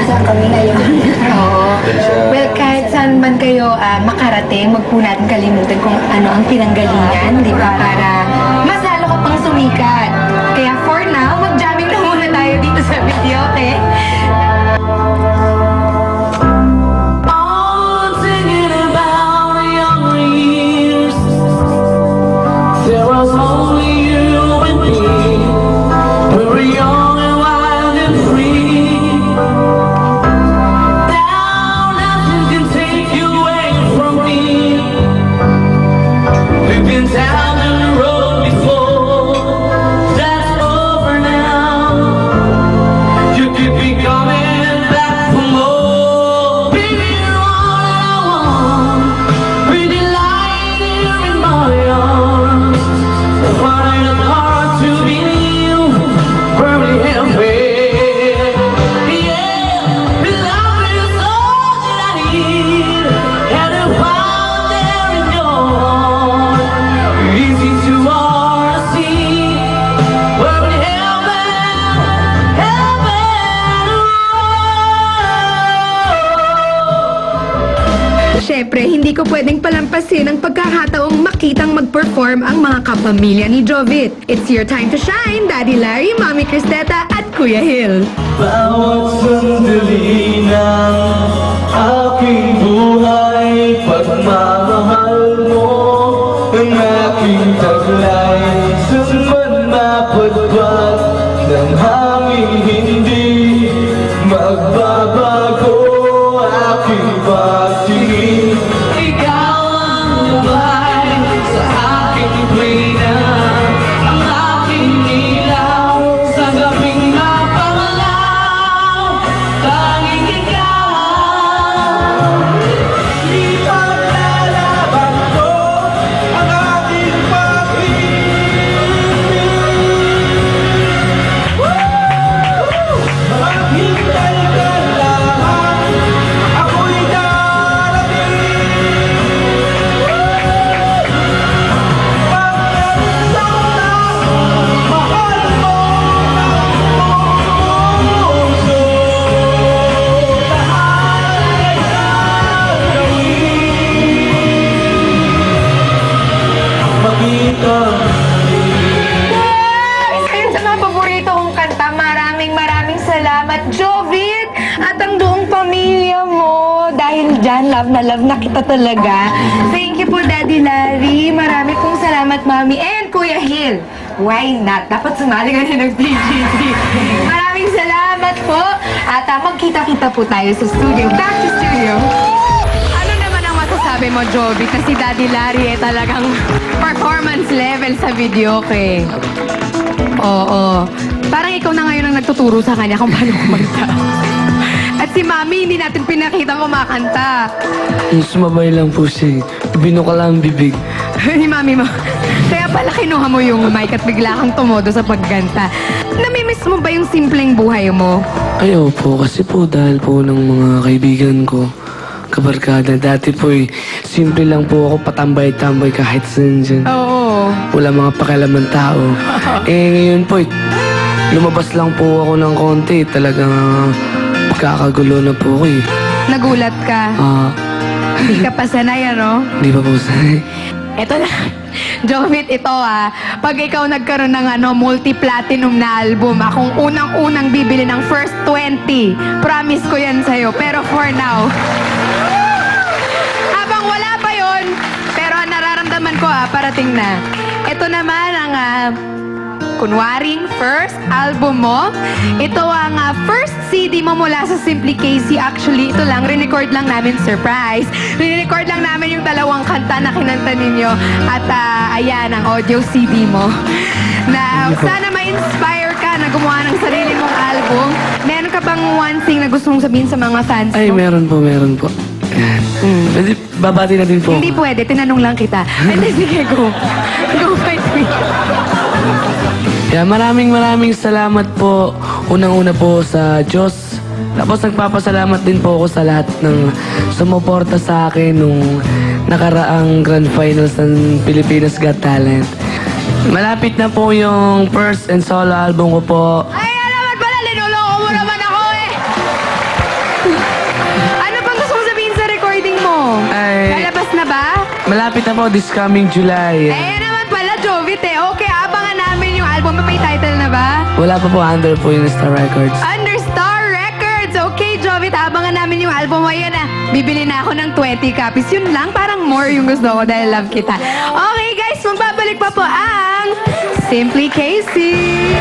nasaan kami ngayon. Oo. Well, kahit saan man kayo makarating, wag po natin kalimutan kung ano ang pinanggalingan, di ba? Para mas lalo ka pang sumikat. Kaya for now, mag-jamming na muna tayo dito sa video, okay? Siyempre, hindi ko pwedeng palampasin ang pagkakataong makitang mag-perform ang mga kapamilya ni Jovit. It's your time to shine, Daddy Larry, Mommy Cristeta, at Kuya Hill. Bawat sandali ng aking buhay, pagmamahal mo ang aking taglay. Saan man mapadpad ng hangin, hindi magbabago aking pagtingin. Ikaw ang lumay sa aking tuwina, ang aking ilaw sa gabing mapangalaw. Tanging ikaw, di paglalaban ko ang aking pag-ibig. Maghintay ka lamang, ako'y darating. Mahal mo ang puso, lahat ay gagawin. Makita Isa yun sa mga paborito kong kanta. Maraming salamat, Jovit! At ang buong pamilya mo. Dahil dyan, love na kita talaga. Thank you po, Daddy Larry. Marami pong salamat, Mami. And Kuya Hill. Why not? Dapat sumali ka na ng PGT. Maraming salamat po. At magkita-kita po tayo sa studio. Back to studio. Ano naman ang masasabi mo, Jovit, na si Daddy Larry talagang performance level sa video, okay? Oo. Parang ikaw na ngayon ang nagtuturo sa kanya kung paano kumanta. At si Mami, hindi natin pinakita kumakanta. sumabay lang po siya. Binuka lang ang bibig. Ni Mami mo. Kaya pala kinuha mo yung mic at bigla kang tumodo sa pagganta. Namimiss mo ba yung simpleng buhay mo? Ayaw po, kasi po dahil po ng mga kaibigan ko, kabarkada. Dati po simple lang po ako, patambay-tambay kahit saan dyan. Oo. Wala mga pakialaman tao. Ngayon po, lumabas lang po ako ng konti. Talagang pagkakagulo na po ako Nagulat ka. Hindi ka pa sanay, ano? Hindi pa po sanay. Eto na. Jovit, ito pag ikaw nagkaroon ng multi-platinum na album, akong unang-unang bibili ng first 20. Promise ko yan sa'yo. Pero for now, habang wala pa yon, pero nararamdaman ko parating na. Ito naman ang kunwaring first album mo. Ito ang first CD mo mula sa Simply Casey. Actually, ito lang, re-record lang namin, surprise. Re-record lang namin yung dalawang kanta na kinanta ninyo. At ayan, ang audio CD mo. Na sana ma-inspire ka na gumawa ng sarili mong album. Meron ka bang one thing na gusto mong sabihin sa mga fans mo? Ay, meron po. Ayan. Pwede, babati na din po. Hindi pwede, tinanong lang kita. Hindi, sige, go. Go, fight me. Kaya maraming salamat po. Unang-una po sa Diyos. Tapos nagpapasalamat din po ako sa lahat ng sumuporta sa akin nung nakaraang Grand Finals ng Pilipinas Got Talent. Malapit na po yung first and solo album ko po. Ay, naman pala, linuloko mo naman ako Ano pang gusto mong sabihin sa recording mo? Ay. Lalabas na ba? Malapit na po this coming July. Eh, naman pala, Jovit eh. Okay, abangan namin yung album. May title na ba? Wala pa po, under po yung Star Records. Under Star Records. Okay, Jovit, abangan namin yung album mo. Ayan na, bibili na ako ng 20 copies. Yun lang, parang more yung gusto ko dahil love kita. Okay, guys, magbabalik pa po ang Simply Casey.